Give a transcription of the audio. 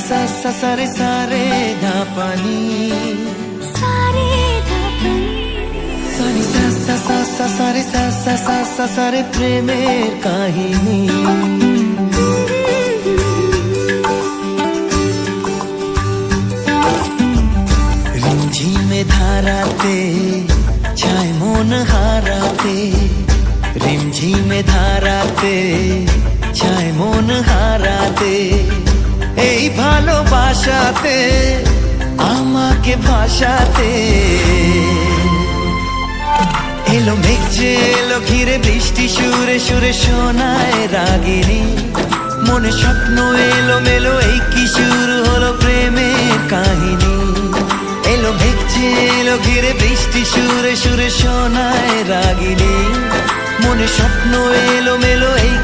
सा रे सा रे धा पानी सानी सा रे सा रे प्रेमेर काहिनी रिमझिमे धाराते छाय मन हाराते रिमझिमे धाराते छाय मन हाराते এই ভালোবাসাতে আমাকে ভাষাতে এলো মেঘ যে এলো ঘিরে বৃষ্টি সুরে সুরে শোনায় রাগিনী মনে স্বপ্ন এলো মেলো এই কি শুরু হলো প্রেমের কাহিনী এলো মেঘ যে এলো ঘিরে বৃষ্টি সুরে সুরে শোনায় রাগিনী মনে স্বপ্ন এলো মেলো এই